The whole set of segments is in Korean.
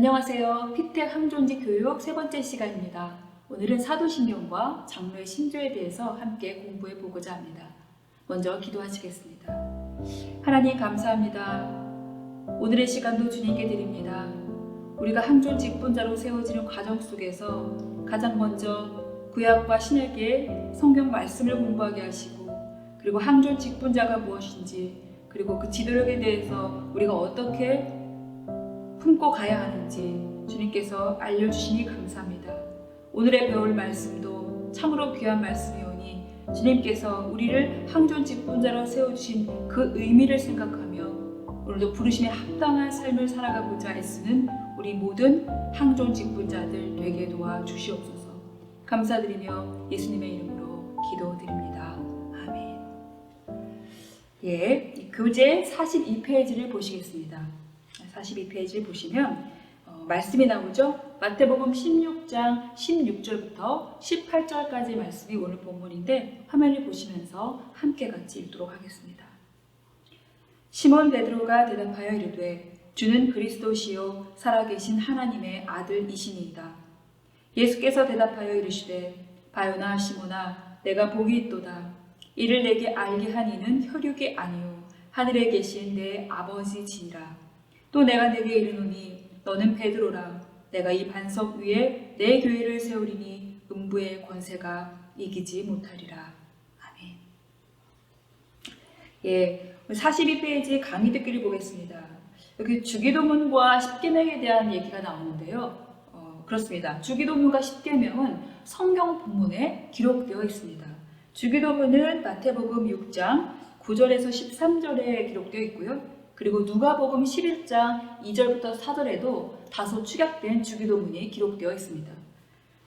안녕하세요. 피텍 항존지 교육 세 번째 시간입니다. 오늘은 사도신경과 장로의 신조에 대해서 함께 공부해 보고자 합니다. 먼저 기도하시겠습니다. 하나님 감사합니다. 오늘의 시간도 주님께 드립니다. 우리가 항존 직분자로 세워지는 과정 속에서 가장 먼저 구약과 신약의 성경 말씀을 공부하게 하시고, 그리고 항존 직분자가 무엇인지, 그리고 그 지도력에 대해서 우리가 어떻게 품고 가야 하는지 주님께서 알려주시니 감사합니다. 오늘의 배울 말씀도 참으로 귀한 말씀이오니 주님께서 우리를 항존 직분자로 세워주신 그 의미를 생각하며 오늘도 부르심에 합당한 삶을 살아가고자 애쓰는 우리 모든 항존 직분자들 되게 도와주시옵소서. 감사드리며 예수님의 이름으로 기도드립니다. 아멘. 교재 42페이지를 보시겠습니다. 42페이지를 보시면 말씀이 나오죠. 마태복음 16장 16절부터 18절까지 말씀이 오늘 본문인데 화면을 보시면서 함께 같이 읽도록 하겠습니다. 시몬 베드로가 대답하여 이르되 주는 그리스도시요 살아계신 하나님의 아들이시니이다. 예수께서 대답하여 이르시되 바요나 시몬아 내가 복이 있도다. 이를 내게 알게 한 이는 혈육이 아니요 하늘에 계신 내 아버지시니라. 또 내가 내게 이르노니 너는 베드로라. 내가 이 반석 위에 내 교회를 세우리니 음부의 권세가 이기지 못하리라. 아멘. 42페이지 강의 듣기를 보겠습니다. 여기 주기도문과 십계명에 대한 얘기가 나오는데요. 그렇습니다. 주기도문과 십계명은 성경 본문에 기록되어 있습니다. 주기도문은 마태복음 6장 9절에서 13절에 기록되어 있고요. 그리고 누가복음 11장 2절부터 4절에도 다소 축약된 주기도문이 기록되어 있습니다.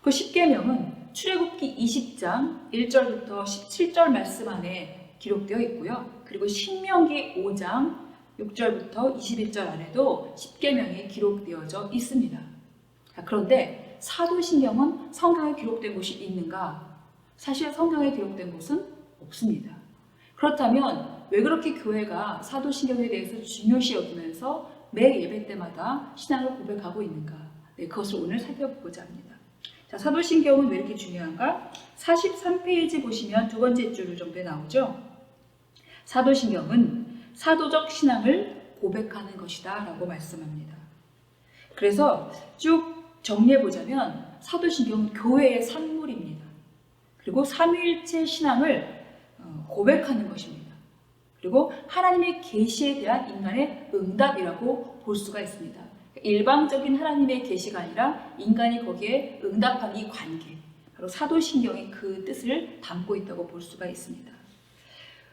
그 십계명은 출애굽기 20장 1절부터 17절 말씀 안에 기록되어 있고요. 그리고 신명기 5장 6절부터 21절 안에도 십계명이 기록되어져 있습니다. 그런데 사도신경은 성경에 기록된 곳이 있는가? 사실 성경에 기록된 곳은 없습니다. 그렇다면 왜 그렇게 교회가 사도신경에 대해서 중요시 여기면서 매 예배 때마다 신앙을 고백하고 있는가? 그것을 오늘 살펴보고자 합니다. 자, 사도신경은 왜 이렇게 중요한가? 43페이지 보시면 두 번째 줄 정도에 나오죠. 사도신경은 사도적 신앙을 고백하는 것이다 라고 말씀합니다. 그래서 쭉 정리해보자면 사도신경은 교회의 산물입니다. 그리고 삼위일체 신앙을 고백하는 것입니다. 그리고 하나님의 계시에 대한 인간의 응답이라고 볼 수가 있습니다. 일방적인 하나님의 계시가 아니라 인간이 거기에 응답하는 이 관계, 바로 사도신경이 그 뜻을 담고 있다고 볼 수가 있습니다.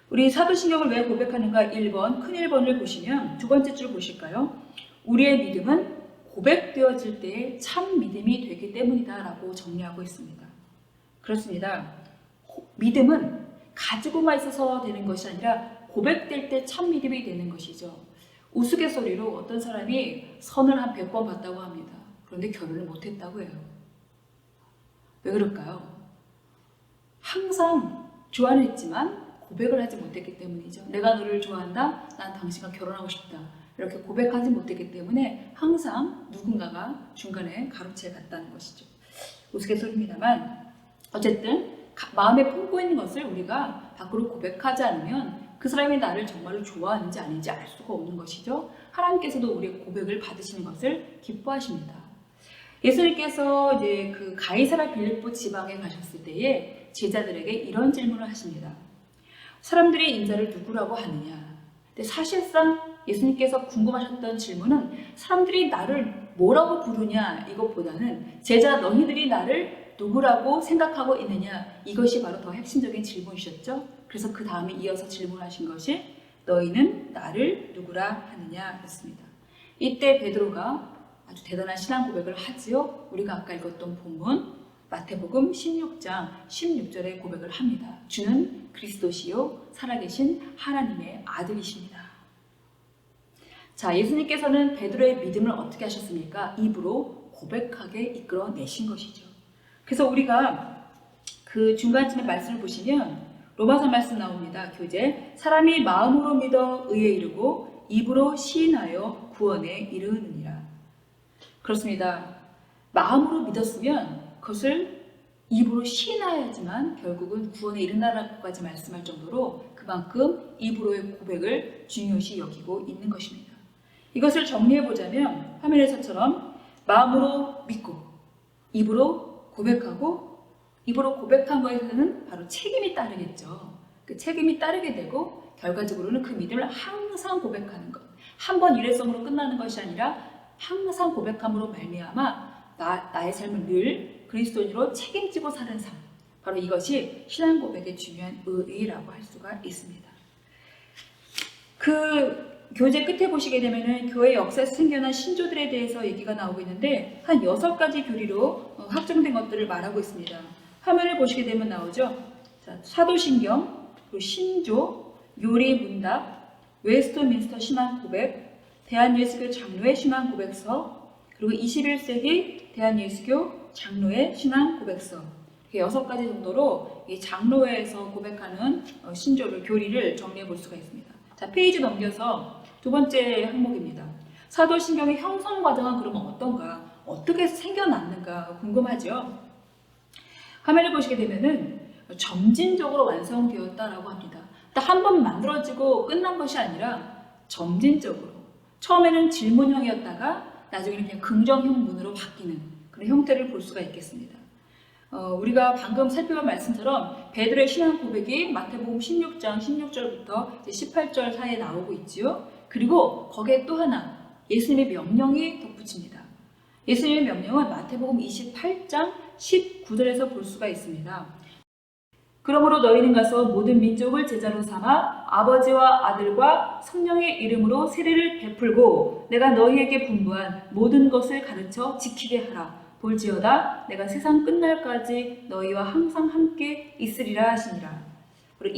우리 사도신경을 왜 고백하는가? 1번, 큰 1번을 보시면 두 번째 줄 보실까요? 우리의 믿음은 고백되어질 때의 참 믿음이 되기 때문이다 라고 정리하고 있습니다. 그렇습니다. 믿음은 가지고만 있어서 되는 것이 아니라 고백될 때 참 믿음이 되는 것이죠. 우스갯소리로 어떤 사람이 선을 한 100번 봤다고 합니다. 그런데 결혼을 못했다고 해요. 왜 그럴까요? 항상 좋아는 했지만 고백을 하지 못했기 때문이죠. 내가 너를 좋아한다. 난 당신과 결혼하고 싶다. 이렇게 고백하지 못했기 때문에 항상 누군가가 중간에 가로채 갔다는 것이죠. 우스갯소리입니다만 어쨌든 마음에 품고 있는 것을 우리가 밖으로 고백하지 않으면 그 사람이 나를 정말로 좋아하는지 아닌지 알 수가 없는 것이죠. 하나님께서도 우리의 고백을 받으시는 것을 기뻐하십니다. 예수님께서 이제 그 가이사랴 빌립보 지방에 가셨을 때에 제자들에게 이런 질문을 하십니다. 사람들이 인자를 누구라고 하느냐? 근데 사실상 예수님께서 궁금하셨던 질문은 사람들이 나를 뭐라고 부르냐 이것보다는 제자 너희들이 나를 누구라고 생각하고 있느냐, 이것이 바로 더 핵심적인 질문이셨죠. 그래서 그 다음에 이어서 질문하신 것이 너희는 나를 누구라 하느냐 였습니다. 이때 베드로가 아주 대단한 신앙 고백을 하지요. 우리가 아까 읽었던 본문 마태복음 16장 16절에 고백을 합니다. 주는 그리스도시요 살아계신 하나님의 아들이십니다. 자, 예수님께서는 베드로의 믿음을 어떻게 하셨습니까? 입으로 고백하게 이끌어내신 것이죠. 그래서 우리가 그 중간쯤에 말씀을 보시면 로마서 말씀 나옵니다. 교재 사람이 마음으로 믿어 의에 이르고 입으로 시인하여 구원에 이르느니라. 그렇습니다. 마음으로 믿었으면 그것을 입으로 시인하여야지만 결국은 구원에 이른다라고까지 말씀할 정도로 그만큼 입으로의 고백을 중요시 여기고 있는 것입니다. 이것을 정리해보자면 화면에서처럼 마음으로 믿고 입으로 고백하고 입으로 고백한 것에서는 바로 책임이 따르겠죠. 그 책임이 따르게 되고 결과적으로는 그 믿음을 항상 고백하는 것. 한 번 일회성으로 끝나는 것이 아니라 항상 고백함으로 말미암아 나의 삶을 늘 그리스도인으로 책임지고 사는 삶. 바로 이것이 신앙 고백의 중요한 의의라고 할 수가 있습니다. 그 교재 끝에 보시게 되면은 교회 역사에서 생겨난 신조들에 대해서 얘기가 나오고 있는데 한 6가지 교리로 확정된 것들을 말하고 있습니다. 화면을 보시게 되면 나오죠. 자, 사도신경, 그리고 신조, 요리문답, 웨스트민스터 신앙고백, 대한예수교 장로의 신앙고백서, 그리고 21세기 대한예수교 장로의 신앙고백서, 6가지 정도로 이 장로회에서 고백하는 신조를 교리를 정리해 볼 수가 있습니다. 자, 페이지 넘겨서 두 번째 항목입니다. 사도신경의 형성 과정은 그러면 어떤가? 어떻게 해서 생겨났는가 궁금하죠? 화면을 보시게 되면은 점진적으로 완성되었다라고 합니다. 한 번 만들어지고 끝난 것이 아니라 점진적으로 처음에는 질문형이었다가 나중에는 그냥 긍정형 문으로 바뀌는 그런 형태를 볼 수가 있겠습니다. 우리가 방금 살펴본 말씀처럼 베드로의 신앙 고백이 마태복음 16장 16절부터 18절 사이에 나오고 있지요. 그리고 거기에 또 하나 예수님의 명령이 덧붙입니다. 예수님의 명령은 마태복음 28장 19절에서 볼 수가 있습니다. 그러므로 너희는 가서 모든 민족을 제자로 삼아 아버지와 아들과 성령의 이름으로 세례를 베풀고 내가 너희에게 분부한 모든 것을 가르쳐 지키게 하라. 볼지어다 내가 세상 끝날까지 너희와 항상 함께 있으리라 하시니라. 그리고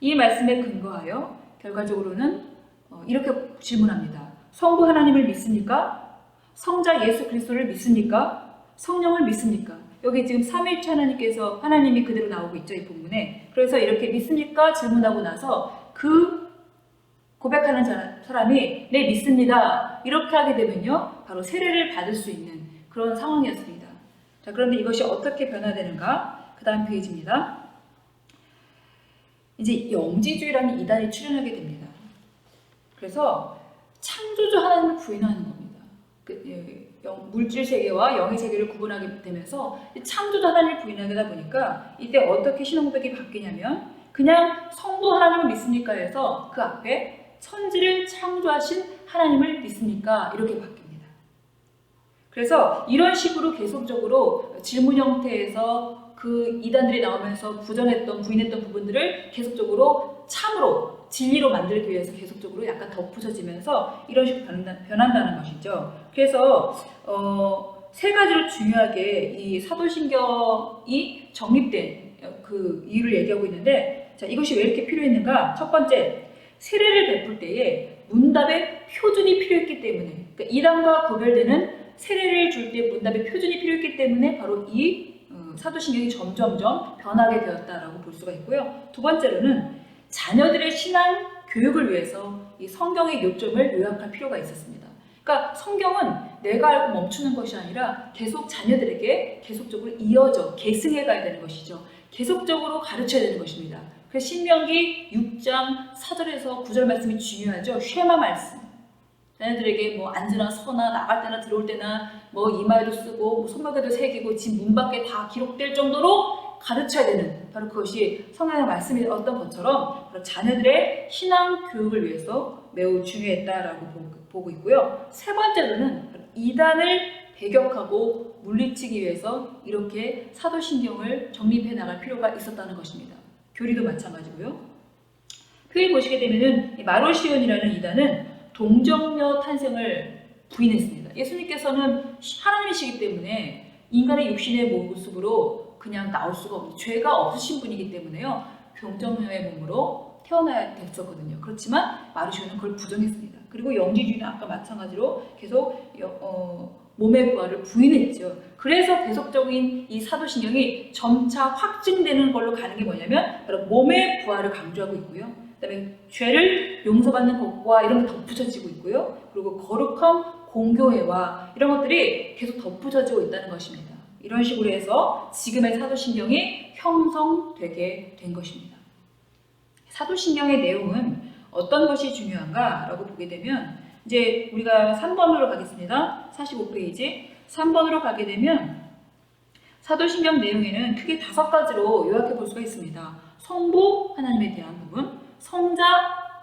이 말씀에 근거하여 결과적으로는 이렇게 질문합니다. 성부 하나님을 믿습니까? 성자 예수 그리스도를 믿습니까? 성령을 믿습니까? 여기 지금 삼위일체 하나님께서 하나님이 그대로 나오고 있죠, 이 본문에. 그래서 이렇게 믿습니까? 질문하고 나서 그 고백하는 사람이 네 믿습니다 이렇게 하게 되면요 바로 세례를 받을 수 있는 그런 상황이었습니다. 자, 그런데 이것이 어떻게 변화되는가? 그 다음 페이지입니다. 이제 영지주의라는 이단이 출현하게 됩니다. 그래서 창조주 하나님을 부인하는 겁니다. 물질 세계와 영의 세계를 구분하게 되면서 창조주 하나님을 부인하다 보니까 이때 어떻게 신앙고백이 바뀌냐면 그냥 성부 하나님을 믿습니까 해서 그 앞에 천지를 창조하신 하나님을 믿습니까 이렇게 바뀝니다. 그래서 이런 식으로 계속적으로 질문 형태에서 그 이단들이 나오면서 부인했던 부분들을 계속적으로 참으로 진리로 만들기 위해서 계속적으로 약간 덧붙여지면서 이런 식으로 변한다는 것이죠. 그래서 세 가지로 중요하게 이 사도신경이 정립된 그 이유를 얘기하고 있는데, 자, 이것이 왜 이렇게 필요했는가? 첫 번째, 세례를 베풀 때에 문답의 표준이 필요했기 때문에, 그러니까 이단과 구별되는 세례를 줄 때 문답의 표준이 필요했기 때문에 바로 이 사도신경이 점점점 변하게 되었다라고 볼 수가 있고요. 두 번째로는 자녀들의 신앙 교육을 위해서 이 성경의 요점을 요약할 필요가 있었습니다. 그러니까 성경은 내가 알고 멈추는 것이 아니라 계속 자녀들에게 계속적으로 이어져 계승해 가야 되는 것이죠. 계속적으로 가르쳐야 되는 것입니다. 그래서 신명기 6장 4절에서 9절 말씀이 중요하죠. 쉐마 말씀. 자녀들에게 뭐 앉으나 서나 나갈 때나 들어올 때나 뭐 이마에도 쓰고 뭐 손목에도 새기고 집 문 밖에 다 기록될 정도로 가르쳐야 되는 바로 그것이 성경의 말씀이 어떤 것처럼 바로 자녀들의 신앙 교육을 위해서 매우 중요했다라고 보고 있고요. 세 번째로는 이단을 배격하고 물리치기 위해서 이렇게 사도신경을 정립해 나갈 필요가 있었다는 것입니다. 교리도 마찬가지고요. 표에 보시게 되면은 마로시온이라는 이단은 동정녀 탄생을 부인했습니다. 예수님께서는 하나님이시기 때문에 인간의 육신의 모습으로 그냥 나올 수가 없는 죄가 없으신 분이기 때문에요. 동정녀의 몸으로 태어나야 됐었거든요. 그렇지만 마르시오는 그걸 부정했습니다. 그리고 영지주의는 아까 마찬가지로 계속 몸의 부활을 부인했죠. 그래서 계속적인 이 사도신경이 점차 확증되는 걸로 가는 게 뭐냐면 바로 몸의 부활을 강조하고 있고요. 그 다음에 죄를 용서받는 것과 이런 게 덧붙여지고 있고요. 그리고 거룩함, 공교회와 이런 것들이 계속 덧붙여지고 있다는 것입니다. 이런 식으로 해서 지금의 사도신경이 형성되게 된 것입니다. 사도신경의 내용은 어떤 것이 중요한가라고 보게 되면 이제 우리가 3번으로 가겠습니다. 45페이지 3번으로 가게 되면 사도신경 내용에는 크게 5가지로 요약해 볼 수가 있습니다. 성부 하나님에 대한 부분, 성자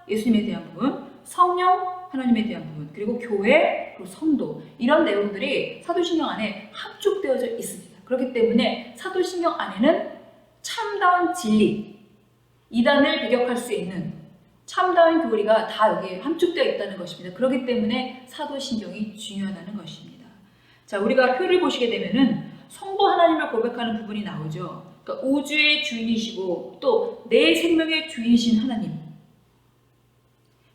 예수님에 대한 부분, 성령 하나님에 대한 부분, 그리고 교회, 그리고 성도 이런 내용들이 사도신경 안에 함축되어져 있습니다. 그렇기 때문에 사도신경 안에는 참다운 진리, 이단을 배격할 수 있는 참다운 교리가 다 여기에 함축되어 있다는 것입니다. 그렇기 때문에 사도신경이 중요하다는 것입니다. 자, 우리가 표를 보시게 되면은 성부 하나님을 고백하는 부분이 나오죠. 그러니까 우주의 주인이시고 또 내 생명의 주인이신 하나님,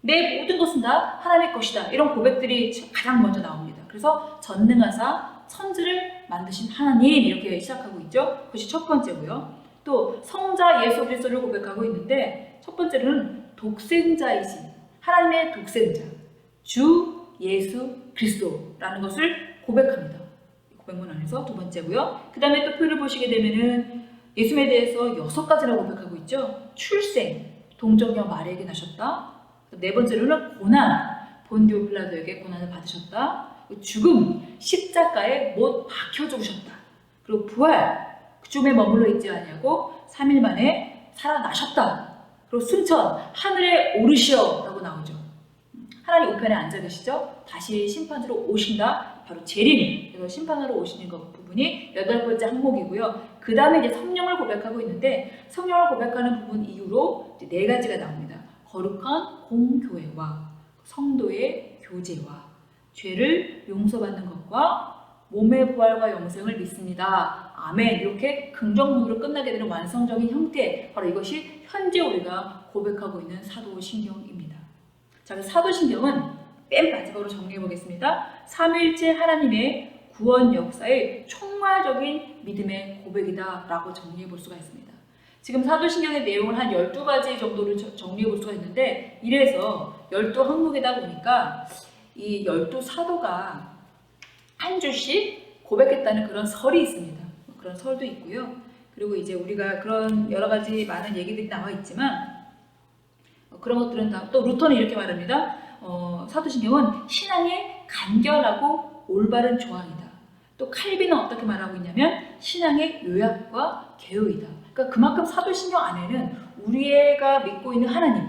내 모든 것은 다 하나님의 것이다. 이런 고백들이 가장 먼저 나옵니다. 그래서 전능하사 천지를 만드신 하나님 이렇게 시작하고 있죠. 그것이 첫 번째고요. 또 성자 예수 그리스도를 고백하고 있는데 첫 번째로는 독생자이신 하나님의 독생자 주 예수 그리스도라는 것을 고백합니다. 고백문 안에서 두 번째고요. 그 다음에 또 표를 보시게 되면은 예수님에 대해서 6가지나 고백하고 있죠. 출생, 동정녀 마리아에게 나셨다. 네 번째로는 고난, 본디오 빌라도에게 고난을 받으셨다. 죽음, 십자가에 못 박혀 죽으셨다. 그리고 부활, 그 죽음에 머물러 있지 아니하고 3일 만에 살아나셨다. 그리고 승천, 하늘에 오르시어 라고 나오죠. 하나님 우편에 앉아 계시죠. 다시 심판으로 오신다. 바로 재림, 그래서 심판으로 오시는 것 부분이 8번째 항목이고요. 그 다음에 이제 성령을 고백하고 있는데 성령을 고백하는 부분 이후로 이제 4가지가 나옵니다. 거룩한 공교회와 성도의 교제와 죄를 용서받는 것과 몸의 부활과 영생을 믿습니다. 아멘. 이렇게 긍정문으로 끝나게 되는 완성적인 형태, 바로 이것이 현재 우리가 고백하고 있는 사도신경입니다. 자, 사도신경은 맨 마지막으로 정리해 보겠습니다. 삼위일체 하나님의 구원 역사의 총괄적인 믿음의 고백이다 라고 정리해 볼 수가 있습니다. 지금 사도신경의 내용을 한 12가지 정도를 정리해 볼 수가 있는데 이래서 12항목이다 보니까 이 12사도가 한 주씩 고백했다는 그런 설이 있습니다. 그런 설도 있고요. 그리고 이제 우리가 그런 여러 가지 많은 얘기들이 나와 있지만 그런 것들은 다 또 루터는 이렇게 말합니다. 사도신경은 신앙의 간결하고 올바른 조항이다. 또 칼빈은 어떻게 말하고 있냐면 신앙의 요약과 개요이다. 그러니까 그만큼 사도신경 안에는 우리가 믿고 있는 하나님,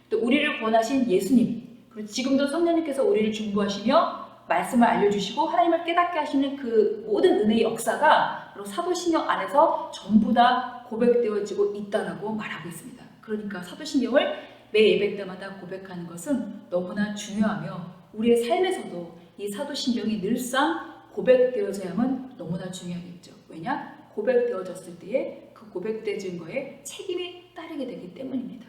또 우리를 구원하신 예수님, 그리고 지금도 성령님께서 우리를 중보하시며 말씀을 알려주시고 하나님을 깨닫게 하시는 그 모든 은혜의 역사가 바로 사도신경 안에서 전부 다 고백되어지고 있다라고 말하고 있습니다. 그러니까 사도신경을 매 예배 때마다 고백하는 것은 너무나 중요하며 우리의 삶에서도 이 사도신경이 늘상 고백되어져야만 너무나 중요하겠죠. 왜냐? 고백되어졌을 때에 그 고백되어진 거에 책임이 따르게 되기 때문입니다.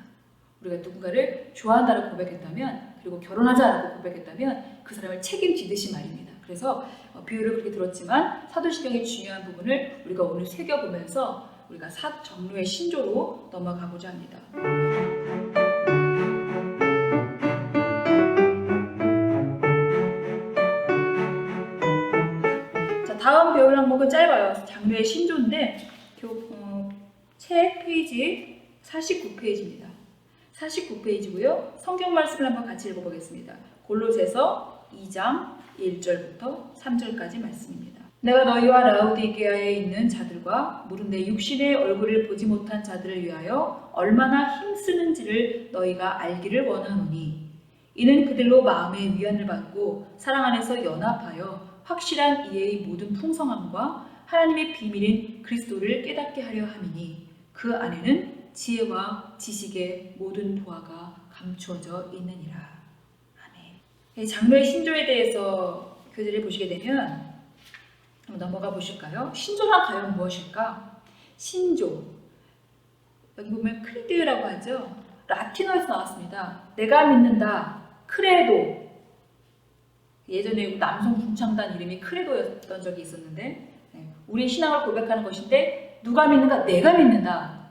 우리가 누군가를 좋아한다고 고백했다면 그리고 결혼하자라고 고백했다면 그 사람을 책임지듯이 말입니다. 그래서 비유를 그렇게 들었지만 사도신경의 중요한 부분을 우리가 오늘 새겨보면서 우리가 사정로의 신조로 넘어가고자 합니다. 자, 다음 배울 항목은 짧아요. 장로의 신조인데 책 페이지 49페이지입니다. 49페이지고요. 성경 말씀을 한번 같이 읽어보겠습니다. 골로새서 2장 1절부터 3절까지 말씀입니다. 내가 너희와 라우디게아에 있는 자들과 무릇 내 육신의 얼굴을 보지 못한 자들을 위하여 얼마나 힘쓰는지를 너희가 알기를 원하노니 이는 그들로 마음의 위안을 받고 사랑 안에서 연합하여 확실한 이해의 모든 풍성함과 하나님의 비밀인 그리스도를 깨닫게 하려 함이니 그 안에는 지혜와 지식의 모든 보화가 감추어져 있느니라. 아멘. 장로의 신조에 대해서 교재를 보시게 되면 한번 넘어가 보실까요? 신조란 과연 무엇일까? 신조, 여기 보면 크리드라고 하죠. 라틴어에서 나왔습니다. 내가 믿는다. 크레도. 예전에 남성 중창단 이름이 크레도였던 적이 있었는데 우리의 신앙을 고백하는 것인데 누가 믿는가? 내가 믿는다.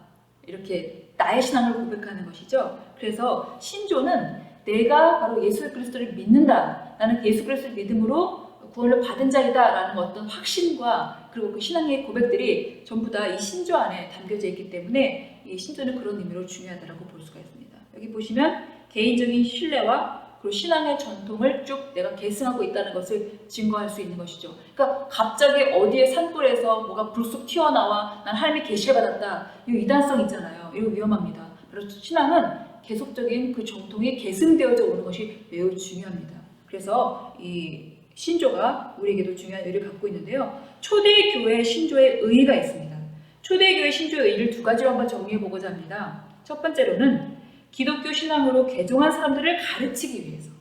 이렇게 나의 신앙을 고백하는 것이죠. 그래서 신조는 내가 바로 예수 그리스도를 믿는다. 나는 예수 그리스도를 믿음으로 구원을 받은 자이다라는 어떤 확신과 그리고 그 신앙의 고백들이 전부 다 이 신조 안에 담겨져 있기 때문에 이 신조는 그런 의미로 중요하다고 볼 수가 있습니다. 여기 보시면 개인적인 신뢰와 그리고 신앙의 전통을 쭉 내가 계승하고 있다는 것을 증거할 수 있는 것이죠. 그러니까 갑자기 어디에 산불에서 뭐가 불쑥 튀어나와 난 하나님의 계시를 받았다. 이 이단성 있잖아요. 이거 위험합니다. 그래서 신앙은 계속적인 그 정통이 계승되어져 오는 것이 매우 중요합니다. 그래서 이 신조가 우리에게도 중요한 의의를 갖고 있는데요. 초대교회 신조의 의의가 있습니다. 초대교회 신조의 의의를 두 가지로 한번 정리해 보고자 합니다. 첫 번째로는 기독교 신앙으로 개종한 사람들을 가르치기 위해서.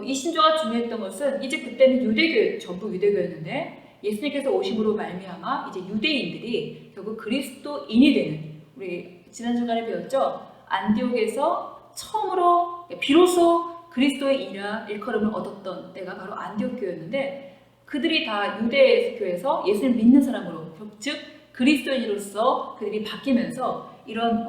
이 신조가 중요했던 것은 이제 그때는 유대교, 전부 유대교였는데 예수님께서 오심으로 말미암아 이제 유대인들이 결국 그리스도인이 되는, 우리 지난 시간에 배웠죠. 안디옥에서 처음으로 비로소 그리스도의 일컬음을 얻었던 때가 바로 안디옥교였는데 그들이 다 유대교에서 예수를 믿는 사람으로, 즉 그리스도인으로서 그들이 바뀌면서 이런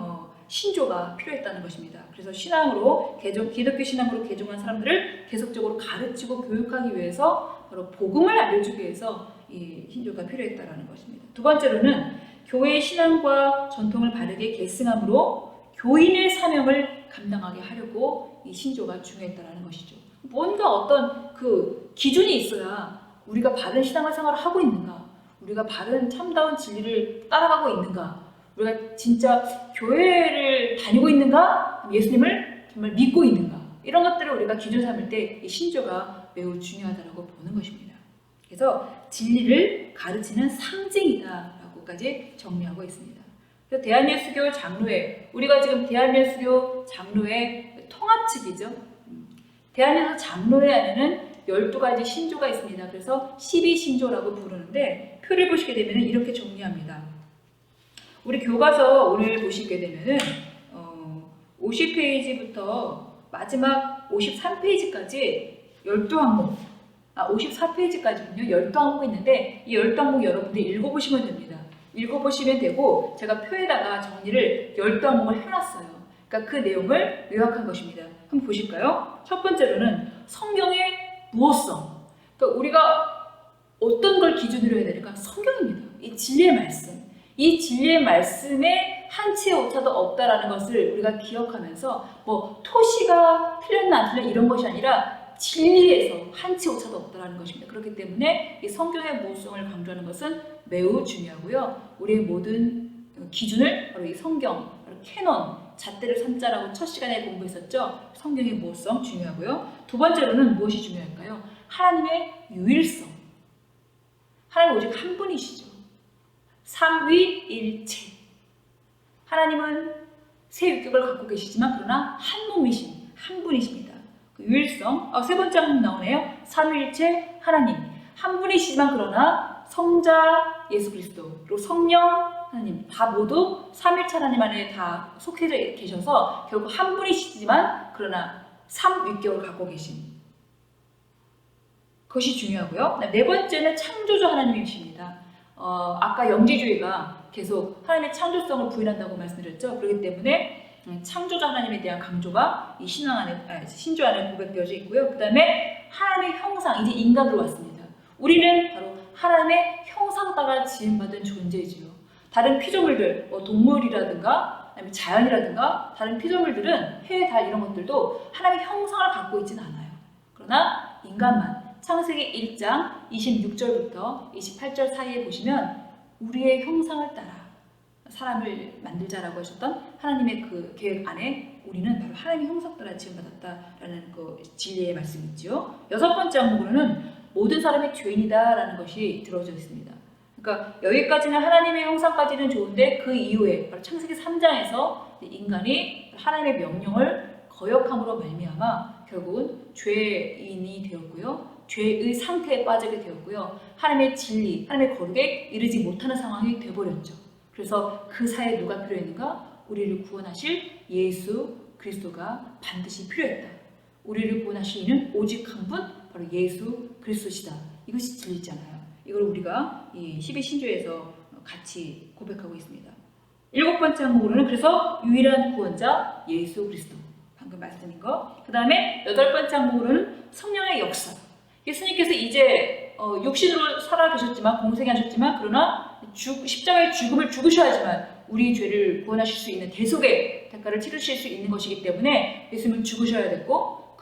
신조가 필요했다는 것입니다. 그래서 신앙으로 기독교 신앙으로 개종한 사람들을 계속적으로 가르치고 교육하기 위해서 바로 복음을 알려주기 위해서 이 신조가 필요했다는 것입니다. 두 번째로는 교회의 신앙과 전통을 바르게 계승함으로 교인의 사명을 감당하게 하려고 이 신조가 중요했다는 것이죠. 뭔가 어떤 그 기준이 있어야 우리가 바른 신앙생활을 하고 있는가, 우리가 바른 참다운 진리를 따라가고 있는가, 우리가 진짜 교회를 다니고 있는가, 예수님을 정말 믿고 있는가, 이런 것들을 우리가 기준 삼을 때 이 신조가 매우 중요하다고 보는 것입니다. 그래서 진리를 가르치는 상징이다라고까지 정리하고 있습니다. 그래서 대한예수교 장로회, 우리가 지금 대한예수교 장로회 통합측이죠. 대한예수 장로회 안에는 12가지 신조가 있습니다. 그래서 12신조라고 부르는데 표를 보시게 되면 이렇게 정리합니다. 우리 교과서 오늘 보시게 되면은 50페이지부터 마지막 53페이지까지 12항목, 54페이지까지군요. 12항목이 있는데 이 12항목 여러분들이 읽어보시면 됩니다. 읽어보시면 되고 제가 표에다가 정리를 12항목을 해놨어요. 그러니까 그 내용을 요약한 것입니다. 한번 보실까요? 첫 번째로는 성경의 무엇성. 그러니까 우리가 어떤 걸 기준으로 해야 될까? 성경입니다. 이 진리의 말씀. 이 진리의 말씀에 한치의 오차도 없다라는 것을 우리가 기억하면서 뭐 토시가 틀렸나 안 틀렸나 이런 것이 아니라 진리에서 한치의 오차도 없다라는 것입니다. 그렇기 때문에 이 성경의 모성을 강조하는 것은 매우 중요하고요. 우리의 모든 기준을 바로 이 성경, 바로 캐논, 잣대를 삼자라고 첫 시간에 공부했었죠. 성경의 모성 중요하고요. 두 번째로는 무엇이 중요할까요? 하나님의 유일성. 하나님 오직 한 분이시죠. 삼위일체. 하나님은 세 육격을 갖고 계시지만 그러나 한 몸이신 한 분이십니다. 그 유일성. 세 번째 항목 나오네요. 삼위일체 하나님 한 분이시지만 그러나 성자 예수 그리스도 그리고 성령 하나님 다 모두 삼일체 하나님 안에 다 속해져 계셔서 결국 한 분이시지만 그러나 삼위격을 갖고 계신 그것이 중요하고요. 네 번째는 창조주 하나님이십니다. 아까 영지주의가 계속 하나님의 창조성을 부인한다고 말씀드렸죠. 그렇기 때문에 창조자 하나님에 대한 강조가 이 신조 안에 고백되어져 있고요. 그 다음에 하나님의 형상, 이제 인간으로 왔습니다. 우리는 바로 하나님의 형상 따라 지음받은 존재지요. 다른 피조물들, 동물이라든가 아니면 자연이라든가 다른 피조물들은 해, 달 이런 것들도 하나님의 형상을 갖고 있지는 않아요. 그러나 인간만 창세기 1장 26절부터 28절 사이에 보시면 우리의 형상을 따라 사람을 만들자라고 하셨던 하나님의 그 계획 안에 우리는 바로 하나님의 형상 따라 지음받았다라는 그 진리의 말씀이 있죠. 여섯 번째 항목으로는 모든 사람이 죄인이다라는 것이 들어져 있습니다. 그러니까 여기까지는 하나님의 형상까지는 좋은데 그 이후에 바로 창세기 3장에서 인간이 하나님의 명령을 거역함으로 말미암아 결국은 죄인이 되었고요. 죄의 상태에 빠지게 되었고요. 하나님의 진리, 하나님의 거룩에 이르지 못하는 상황이 되어버렸죠. 그래서 그 사이에 누가 필요했는가? 우리를 구원하실 예수 그리스도가 반드시 필요했다. 우리를 구원하실 이는 오직 한 분, 바로 예수 그리스도시다. 이것이 진리잖아요. 이걸 우리가 이 12신조에서 같이 고백하고 있습니다. 일곱 번째 항목으로는 그래서 유일한 구원자 예수 그리스도. 방금 여러분 말씀드린 거. 그 다음에 8번째 항목으로는 성령의 역사. 예수님께서 이제 육신으로 살아계셨지만 공생하셨지만 그러나 십자가의 죽음을 죽으셔야지만 우리 죄를 구원하실 수 있는 대속의 대가를 치르실 수 있는 것이기 때문에 예수님은 죽으셔야 됐고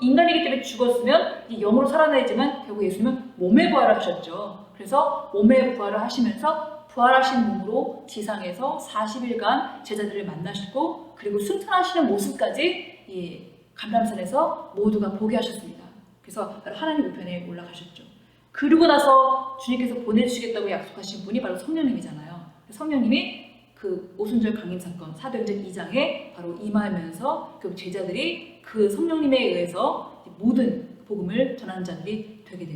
인간이기 때문에 죽었으면 영으로 살아나야지만 결국 예수님은 몸의 부활을 하셨죠. 그래서 몸의 부활을 하시면서 부활하신 몸으로 지상에서 40일간 제자들을 만나시고 그리고 승천하시는 모습까지 이 감람산에서 모두가 보게 하셨습니다. 그래서 바로 하나님 우편에 올라가셨죠. 그러고 나서 주님께서 보내주시겠다고 약속하신 분이 바로 성령님이잖아요. 성령님이 그 오순절 강림 사건 사도행전 2장에 바로 임하면서 그 제자들이 그 성령님에 의해서 모든 복음을 전하는 자들이 되게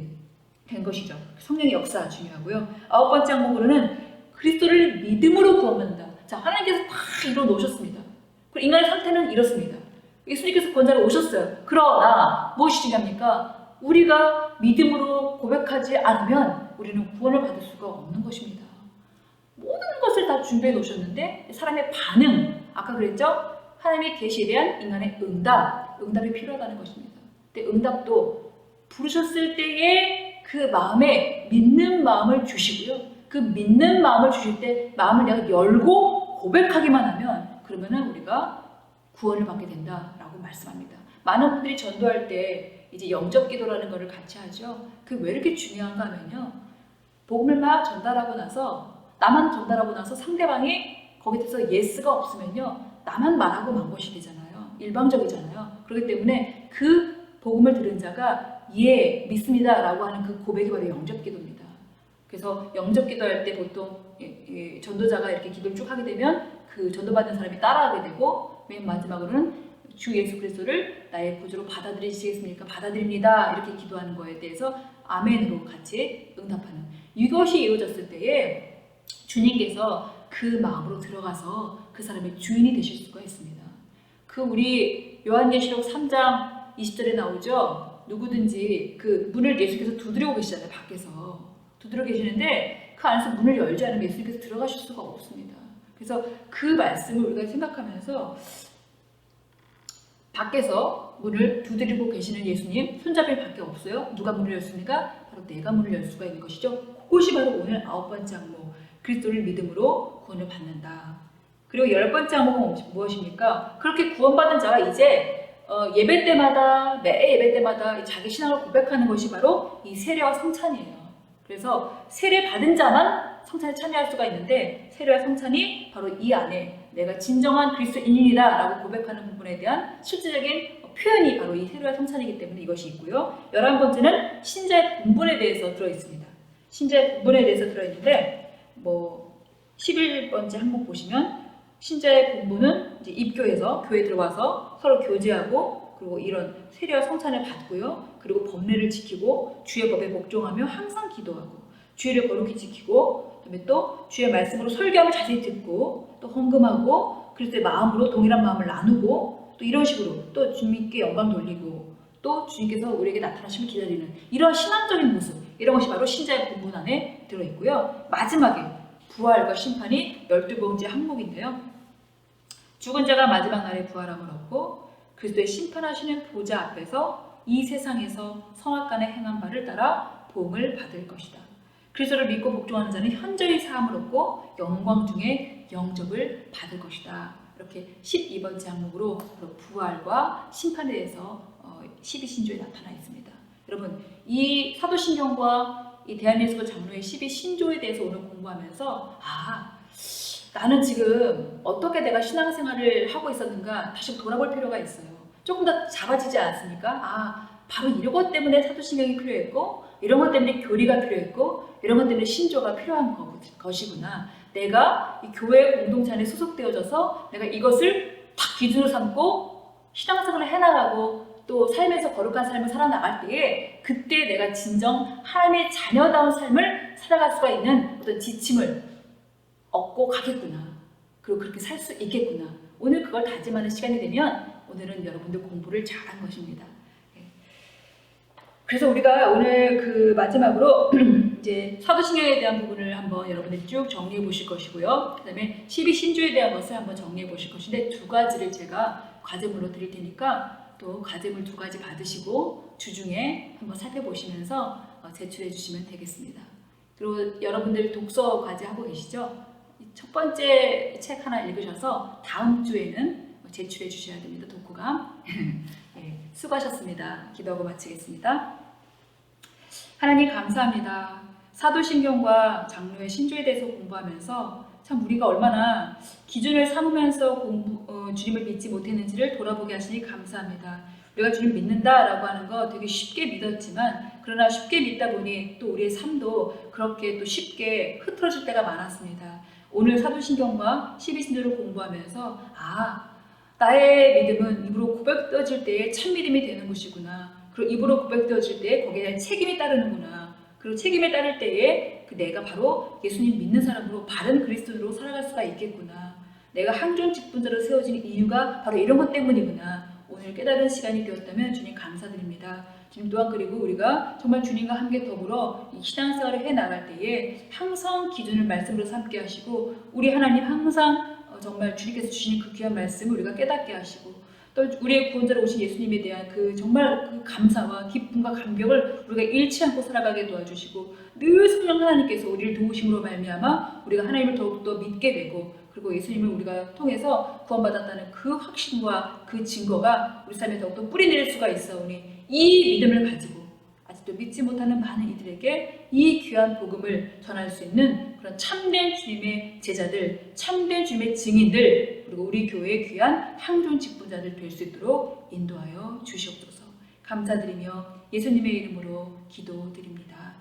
된 것이죠. 성령의 역사 중요하고요. 9번째 항목으로는 그리스도를 믿음으로 구원받는다. 자, 하나님께서 다 이뤄 놓으셨습니다. 그리고 인간의 상태는 이렇습니다. 예수님께서 구원자로 오셨어요. 그러나 무엇이 중요합니까? 우리가 믿음으로 고백하지 않으면 우리는 구원을 받을 수가 없는 것입니다. 모든 것을 다 준비해 놓으셨는데 사람의 반응, 아까 그랬죠? 하나님의 계시에 대한 인간의 응답이 필요하다는 것입니다. 근데 응답도 부르셨을 때에 그 마음에 믿는 마음을 주시고요. 그 믿는 마음을 주실 때 마음을 내가 열고 고백하기만 하면 그러면은 우리가 구원을 받게 된다라고 말씀합니다. 많은 분들이 전도할 때 이제 영접 기도라는 것을 같이 하죠. 그 왜 이렇게 중요한가 하면요. 복음을 막 전달하고 나서 나만 전달하고 나서 상대방이 거기에 대해서 예스가 없으면요. 나만 말하고 만 것이 되잖아요. 일방적이잖아요. 그렇기 때문에 그 복음을 들은 자가 예, 믿습니다 라고 하는 그 고백이 바로 영접기도입니다. 그래서 영접기도할 때 보통 전도자가 이렇게 기도를 쭉 하게 되면 그 전도받는 사람이 따라하게 되고 맨 마지막으로는 주 예수 그리스도를 나의 구주로 받아들이시겠습니까? 받아들입니다. 이렇게 기도하는 거에 대해서 아멘으로 같이 응답하는 이것이 이루어졌을 때에 주님께서 그 마음으로 들어가서 그 사람의 주인이 되실 수가 있습니다. 그 우리 요한계시록 3장 20절에 나오죠. 누구든지 그 문을 예수께서 두드리고 계시잖아요. 밖에서 두드리고 계시는데 그 안에서 문을 열지 않으면 예수님께서 들어가실 수가 없습니다. 그래서 그 말씀을 우리가 생각하면서 밖에서 문을 두드리고 계시는 예수님 손잡이 밖에 없어요. 누가 문을 열습니까? 바로 내가 문을 열 수가 있는 것이죠. 그것이 바로 오늘 9번째 항목 그리스도를 믿음으로 구원을 받는다. 그리고 10번째 항목은 무엇입니까? 그렇게 구원받은 자가 이제 예배 때마다 매 예배 때마다 자기 신앙을 고백하는 것이 바로 이 세례와 성찬이에요. 그래서 세례 받은 자만 성찬에 참여할 수가 있는데 세례와 성찬이 바로 이 안에 내가 진정한 그리스도인이다 라고 고백하는 부분에 대한 실질적인 표현이 바로 이 세례와 성찬이기 때문에 이것이 있고요. 11번째는 신자의 본분에 대해서 들어있습니다. 신자의 본분에 대해서 들어있는데 11번째 항목 보시면 신자의 본분은 이제 입교해서 교회에 들어와서 서로 교제하고 그리고 이런 세례와 성찬을 받고요. 그리고 법례를 지키고 주의 법에 복종하며 항상 기도하고 주의를 거룩히 지키고 그다음에 또 주의 말씀으로 설교함을 자세히 듣고 또 헌금하고 그리스도의 마음으로 동일한 마음을 나누고 또 이런 식으로 또 주님께 영광 돌리고 또 주님께서 우리에게 나타나심을 기다리는 이런 신앙적인 모습 이런 것이 바로 신자의 본분 안에 들어있고요. 마지막에 부활과 심판이 12번째 항목인데요. 죽은 자가 마지막 날에 부활함을 얻고 그리스도의 심판하시는 보좌 앞에서 이 세상에서 성악간에 행한 바를 따라 보응을 받을 것이다. 그리스도를 믿고 복종하는 자는 현저히 사함을 얻고 영광 중에 영접을 받을 것이다. 이렇게 12번째 항목으로 부활과 심판에 대해서 12신조에 나타나 있습니다. 여러분 이 사도신경과 이 대한예수교 장로의 12신조에 대해서 오늘 공부하면서 나는 지금 어떻게 내가 신앙생활을 하고 있었는가 다시 돌아볼 필요가 있어요. 조금 더 잡아지지 않습니까? 바로 이런 것 때문에 사도신경이 필요했고 이런 것 때문에 교리가 필요했고 이런 것 때문에 신조가 필요한 것이구나. 내가 이 교회 공동체 안에 소속되어져서 내가 이것을 딱 기준으로 삼고 신앙생활을 해나가고 또 삶에서 거룩한 삶을 살아나갈 때에 그때 내가 진정 하나님의 자녀다운 삶을 살아갈 수가 있는 어떤 지침을 얻고 가겠구나. 그리고 그렇게 살 수 있겠구나. 오늘 그걸 다짐하는 시간이 되면 오늘은 여러분들 공부를 잘한 것입니다. 그래서 우리가 오늘 그 마지막으로 이제 사도신경에 대한 부분을 한번 여러분들이 쭉 정리해 보실 것이고요. 그 다음에 12신조에 대한 것을 한번 정리해 보실 것인데 두 가지를 제가 과제물로 드릴 테니까 또 과제물 2가지 받으시고 주중에 한번 살펴보시면서 제출해 주시면 되겠습니다. 그리고 여러분들 독서 과제 하고 계시죠? 첫 번째 책 하나 읽으셔서 다음 주에는 제출해 주셔야 됩니다. 독후감. 네, 수고하셨습니다. 기도하고 마치겠습니다. 하나님 감사합니다. 사도신경과 장로의 신조에 대해서 공부하면서 참 우리가 얼마나 기준을 삼으면서 주님을 믿지 못했는지를 돌아보게 하시니 감사합니다. 우리가 주님 믿는다라고 하는 거 되게 쉽게 믿었지만 그러나 쉽게 믿다 보니 또 우리의 삶도 그렇게 또 쉽게 흐트러질 때가 많았습니다. 오늘 사도신경과 12신조를 공부하면서 나의 믿음은 입으로 고백되어질 때에 참 믿음이 되는 것이구나. 그리고 입으로 고백되어질 때 거기에 대한 책임이 따르는구나. 그리고 책임에 따를 때에 내가 바로 예수님 믿는 사람으로 바른 그리스도인으로 살아갈 수가 있겠구나. 내가 항존 직분자로 세워진 이유가 바로 이런 것 때문이구나. 오늘 깨달은 시간이 되었다면 주님 감사드립니다. 주님 또한 그리고 우리가 정말 주님과 함께 더불어 이 신앙생활을 해나갈 때에 항상 기준을 말씀으로 삼게 하시고 우리 하나님 항상 정말 주님께서 주시는 그 귀한 말씀을 우리가 깨닫게 하시고 또 우리의 구원자로 오신 예수님에 대한 정말 그 감사와 기쁨과 감격을 우리가 잃지 않고 살아가게 도와주시고 늘 성령 하나님께서 우리를 도우심으로 말미암아 우리가 하나님을 더욱더 믿게 되고 그리고 예수님을 우리가 통해서 구원받았다는 그 확신과 그 증거가 우리 삶에 더욱더 뿌리내릴 수가 있사오니 이 믿음을 가지고 아직도 믿지 못하는 많은 이들에게 이 귀한 복음을 전할 수 있는 그런 참된 주님의 제자들, 참된 주님의 증인들, 그리고 우리 교회의 귀한 항존 직분자들 될 수 있도록 인도하여 주시옵소서. 감사드리며 예수님의 이름으로 기도드립니다.